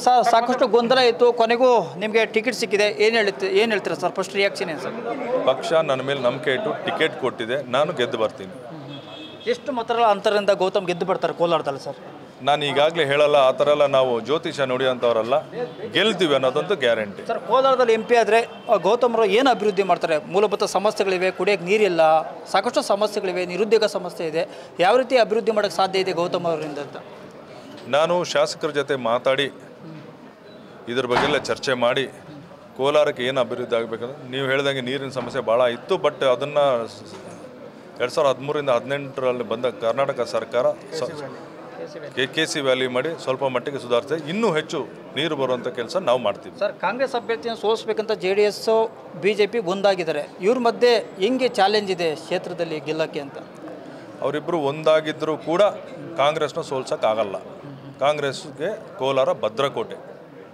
Sir ಸಾಕಷ್ಟು ಗೊಂದಲ ಇತ್ತು, ಕೊನೆಗೂ ನಿಮಗೆ ಟಿಕೆಟ್ ಸಿಕ್ಕಿದೆ. ಏನು ಹೇಳ್ತೀರಾ ಸರ್? ಫಸ್ಟ್ ರಿಯಾಕ್ಷನ್ ಏನು ಸರ್? ಪಕ್ಷ ನನ್ನ ಮೇಲೆ ನಂಬಿಕೆ ಇಟ್ಟು ಟಿಕೆಟ್ ಕೊಟ್ಟಿದೆ, ನಾನು ಗೆದ್ದು ಬರ್ತೀನಿ. ಎಷ್ಟು ಮತಗಳ ಅಂತರದಿಂದ ಗೌತಮ್ ಗೆದ್ದು ಬರ್ತಾರೆ ಕೋಲಾರದಲ್ಲಿ ಸರ್? ನಾನು ಈಗಾಗಲೇ ಹೇಳಲ್ಲ, ಆ ಥರ ಎಲ್ಲ ನಾವು ಜ್ಯೋತಿಷ ನುಡಿಯೋಂಥವ್ರಲ್ಲ, ಗೆಲ್ತೀವಿ ಅನ್ನೋದಂತೂ ಗ್ಯಾರಂಟಿ. ಸರ್ ಕೋಲಾರದಲ್ಲಿ MP ಆದರೆ ಗೌತಮ್ ಅವರು ಏನು ಅಭಿವೃದ್ಧಿ ಮಾಡ್ತಾರೆ? ಮೂಲಭೂತ ಸಮಸ್ಯೆಗಳಿವೆ, ಕುಡಿಯೋಕ್ಕೆ ನೀರಿಲ್ಲ, ಸಾಕಷ್ಟು ಸಮಸ್ಯೆಗಳಿವೆ, ನಿರುದ್ಯೋಗ ಸಮಸ್ಯೆ ಇದೆ. ಯಾವ ರೀತಿ ಅಭಿವೃದ್ಧಿ ಮಾಡೋಕ್ಕೆ ಸಾಧ್ಯ ಇದೆ ಗೌತಮ್ ಅವರಿಂದ ಅಂತ? ನಾನು ಶಾಸಕರ ಜೊತೆ ಮಾತಾಡಿ ಇದ್ರ ಬಗ್ಗೆ ಎಲ್ಲ ಚರ್ಚೆ ಮಾಡಿ ಕೋಲಾರಕ್ಕೆ ಏನು ಅಭಿವೃದ್ಧಿ ಆಗಬೇಕಂದ್ರೆ, ನೀವು ಹೇಳಿದಂಗೆ ನೀರಿನ ಸಮಸ್ಯೆ ಭಾಳ ಇತ್ತು. ಬಟ್ ಅದನ್ನು 2013ರಿಂದ 2018ರಲ್ಲಿ ಬಂದ ಕರ್ನಾಟಕ ಸರ್ಕಾರ KC ವ್ಯಾಲಿ ಮಾಡಿ ಸ್ವಲ್ಪ ಮಟ್ಟಿಗೆ ಸುಧಾರಿಸಿದೆ. ಇನ್ನೂ ಹೆಚ್ಚು ನೀರು ಬರುವಂಥ ಕೆಲಸ ನಾವು ಮಾಡ್ತೀವಿ. ಸರ್ ಕಾಂಗ್ರೆಸ್ ಅಭ್ಯರ್ಥಿಯನ್ನು ಸೋಲಿಸಬೇಕಂತ JDS BJP ಒಂದಾಗಿದ್ದಾರೆ. ಇವ್ರ ಮಧ್ಯೆ ಹೆಂಗೆ ಚಾಲೆಂಜ್ ಇದೆ ಕ್ಷೇತ್ರದಲ್ಲಿ ಗೆಲ್ಲಕ್ಕೆ ಅಂತ? ಅವರಿಬ್ಬರು ಒಂದಾಗಿದ್ದರೂ ಕೂಡ ಕಾಂಗ್ರೆಸ್ನ ಸೋಲ್ಸೋಕ್ಕಾಗಲ್ಲ. ಕಾಂಗ್ರೆಸ್ಗೆ ಕೋಲಾರ ಭದ್ರಕೋಟೆ,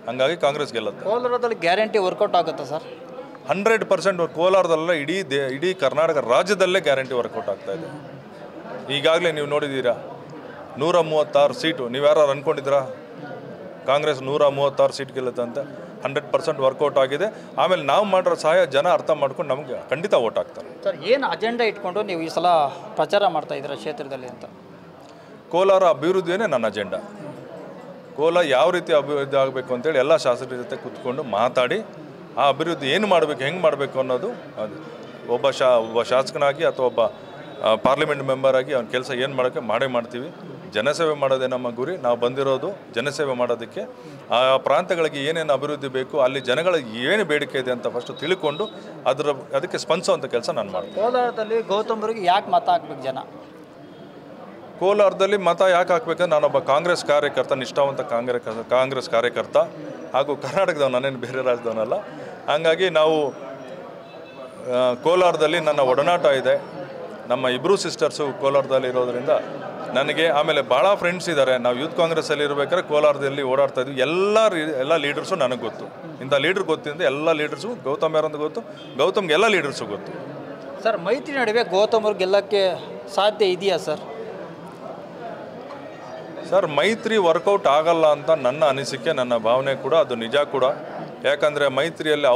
ಹಂಗಾಗಿ ಕಾಂಗ್ರೆಸ್ ಗೆಲ್ಲುತ್ತೆ. ಕೋಲಾರದಲ್ಲಿ ಗ್ಯಾರಂಟಿ ವರ್ಕೌಟ್ ಆಗುತ್ತಾ ಸರ್? 100% ಕೋಲಾರದಲ್ಲ, ಇಡೀ ಕರ್ನಾಟಕ ರಾಜ್ಯದಲ್ಲೇ ಗ್ಯಾರಂಟಿ ವರ್ಕೌಟ್ ಆಗ್ತಾ ಇದೆ. ಈಗಾಗಲೇ ನೀವು ನೋಡಿದ್ದೀರಾ 136 ಸೀಟು. ನೀವು ಯಾರು ಅಂದ್ಕೊಂಡಿದ್ದೀರಾ ಕಾಂಗ್ರೆಸ್ 136 ಸೀಟ್ ಗೆಲ್ಲುತ್ತೆ ಅಂತ? 100% ವರ್ಕೌಟ್ ಆಗಿದೆ. ಆಮೇಲೆ ನಾವು ಮಾಡಿರೋ ಸಹಾಯ ಜನ ಅರ್ಥ ಮಾಡ್ಕೊಂಡು ನಮಗೆ ಖಂಡಿತ ಓಟ್ ಹಾಕ್ತಾರೆ. ಸರ್ ಏನು ಅಜೆಂಡಾ ಇಟ್ಕೊಂಡು ನೀವು ಈ ಸಲ ಪ್ರಚಾರ ಮಾಡ್ತಾ ಇದ್ದೀರಾ ಕ್ಷೇತ್ರದಲ್ಲಿ ಅಂತ? ಕೋಲಾರ ಅಭಿವೃದ್ಧಿಯೇ ನನ್ನ ಅಜೆಂಡಾ. ಕೋಲಾರ ಯಾವ ರೀತಿ ಅಭಿವೃದ್ಧಿ ಆಗಬೇಕು ಅಂತೇಳಿ ಎಲ್ಲ ಶಾಸಕರ ಜೊತೆ ಕೂತ್ಕೊಂಡು ಮಾತಾಡಿ ಆ ಅಭಿವೃದ್ಧಿ ಏನು ಮಾಡಬೇಕು, ಹೆಂಗೆ ಮಾಡಬೇಕು ಅನ್ನೋದು, ಅದು ಒಬ್ಬ ಶಾಸಕನಾಗಿ ಅಥವಾ ಒಬ್ಬ ಪಾರ್ಲಿಮೆಂಟ್ ಮೆಂಬರ್ ಆಗಿ ಅವ್ನ ಕೆಲಸ ಏನು ಮಾಡೋಕ್ಕೆ ಮಾಡ್ತೀವಿ. ಜನಸೇವೆ ಮಾಡೋದೇ ನಮ್ಮ ಗುರಿ. ನಾವು ಬಂದಿರೋದು ಜನಸೇವೆ ಮಾಡೋದಕ್ಕೆ. ಆ ಪ್ರಾಂತ್ಯಗಳಿಗೆ ಏನೇನು ಅಭಿವೃದ್ಧಿ ಬೇಕು, ಅಲ್ಲಿ ಜನಗಳಿಗೆ ಏನು ಬೇಡಿಕೆ ಇದೆ ಅಂತ ಫಸ್ಟ್ ತಿಳ್ಕೊಂಡು ಅದಕ್ಕೆ ಸ್ಪಂದಿಸುವಂಥ ಕೆಲಸ ನಾನು ಮಾಡ್ತೀನಿ. ಕೋಲಾರದಲ್ಲಿ ಗೌತಮ್ ಅವರಿಗೆ ಯಾಕೆ ಮತ ಹಾಕ್ಬೇಕು ಜನ? ಕೋಲಾರದಲ್ಲಿ ಮತ ಯಾಕೆ ಹಾಕ್ಬೇಕಂದ್ರೆ ನಾನೊಬ್ಬ ಕಾಂಗ್ರೆಸ್ ಕಾರ್ಯಕರ್ತ, ನಿಷ್ಠಾವಂತ ಕಾಂಗ್ರೆಸ್ ಕಾರ್ಯಕರ್ತ, ಹಾಗೂ ಕರ್ನಾಟಕದವನು, ನಾನೇನು ಬೇರೆ ರಾಜ್ಯದವನಲ್ಲ. ಹಾಗಾಗಿ ನಾವು ಕೋಲಾರದಲ್ಲಿ ನನ್ನ ಒಡನಾಟ ಇದೆ. ನಮ್ಮ ಇಬ್ಬರು ಸಿಸ್ಟರ್ಸು ಕೋಲಾರದಲ್ಲಿ ಇರೋದರಿಂದ ನನಗೆ, ಆಮೇಲೆ ಭಾಳ ಫ್ರೆಂಡ್ಸ್ ಇದ್ದಾರೆ. ನಾವು ಯೂತ್ ಕಾಂಗ್ರೆಸ್ಸಲ್ಲಿ ಇರಬೇಕಾದ್ರೆ ಕೋಲಾರದಲ್ಲಿ ಓಡಾಡ್ತಾ ಇದ್ವಿ. ಎಲ್ಲ ಲೀಡರ್ಸು ನನಗೆ ಗೊತ್ತು. ಇಂಥ ಲೀಡರ್ ಗೊತ್ತಿಂದ ಎಲ್ಲ ಲೀಡರ್ಸು, ಗೌತಮ್ ಯಾರಂತ ಗೊತ್ತು, ಗೌತಮ್ಗೆ ಎಲ್ಲ ಲೀಡರ್ಸು ಗೊತ್ತು. ಸರ್ ಮೈತ್ರಿ ನಡುವೆ ಗೌತಮ್ ಅವ್ರು ಗೆಲ್ಲಕ್ಕೆ ಸಾಧ್ಯ ಇದೆಯಾ ಸರ್? ಸರ್ ಮೈತ್ರಿ ವರ್ಕೌಟ್ ಆಗಲ್ಲ ಅಂತ ನನ್ನ ಅನಿಸಿಕೆ, ನನ್ನ ಭಾವನೆ ಕೂಡ, ಅದು ನಿಜ ಕೂಡ. ಯಾಕಂದರೆ ಮೈತ್ರಿಯಲ್ಲಿ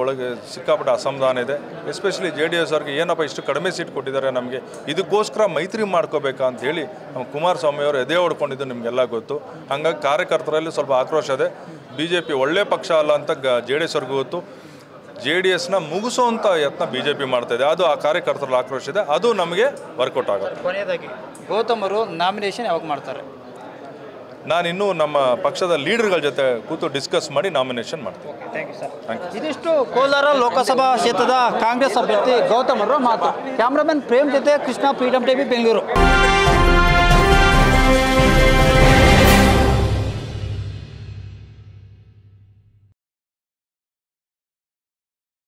ಒಳಗೆ ಸಿಕ್ಕಾಪಟ್ಟೆ ಅಸಮಾಧಾನ ಇದೆ. ಎಸ್ಪೆಷಲಿ JDS ಅವ್ರಿಗೆ ಏನಪ್ಪ ಇಷ್ಟು ಕಡಿಮೆ ಸೀಟ್ ಕೊಟ್ಟಿದ್ದಾರೆ ನಮಗೆ, ಇದಕ್ಕೋಸ್ಕರ ಮೈತ್ರಿ ಮಾಡ್ಕೋಬೇಕಾ ಅಂಥೇಳಿ ನಮ್ಮ ಕುಮಾರಸ್ವಾಮಿ ಅವರು ಎದೆ ಹೊಡ್ಕೊಂಡಿದ್ದು ನಿಮಗೆಲ್ಲ ಗೊತ್ತು. ಹಾಗಾಗಿ ಕಾರ್ಯಕರ್ತರಲ್ಲಿ ಸ್ವಲ್ಪ ಆಕ್ರೋಶ ಇದೆ. BJP ಒಳ್ಳೆ ಪಕ್ಷ ಅಲ್ಲ ಅಂತ JDS ಅವ್ರಿಗೂ ಗೊತ್ತು. JDSನ ಮುಗಿಸೋವಂಥ ಯತ್ನ BJP ಮಾಡ್ತಾಯಿದೆ. ಅದು ಆ ಕಾರ್ಯಕರ್ತರಲ್ಲಿ ಆಕ್ರೋಶ ಇದೆ. ಅದು ನಮಗೆ ವರ್ಕೌಟ್ ಆಗುತ್ತೆ. ಕೊನೆಯದಾಗಿ ಗೌತಮ್ ಅವರು ನಾಮಿನೇಷನ್ ಯಾವಾಗ ಮಾಡ್ತಾರೆ? ನಾನಿನ್ನೂ ನಮ್ಮ ಪಕ್ಷದ ಲೀಡರ್ಗಳ ಜೊತೆ ಕೂತು ಡಿಸ್ಕಸ್ ಮಾಡಿ ನಾಮಿನೇಷನ್ ಮಾಡ್ತೀನಿ. Thank you sir. ಇದಿಷ್ಟು ಕೋಲಾರ ಲೋಕಸಭಾ ಕ್ಷೇತ್ರದ ಕಾಂಗ್ರೆಸ್ ಅಭ್ಯರ್ಥಿ ಗೌತಮ್ ಅವರ ಮಾತು. ಕ್ಯಾಮ್ರಾಮನ್ ಪ್ರೇಮ್ ಜೊತೆ ಕೃಷ್ಣ, ಫ್ರೀಡಮ್ TV, ಬೆಂಗಳೂರು.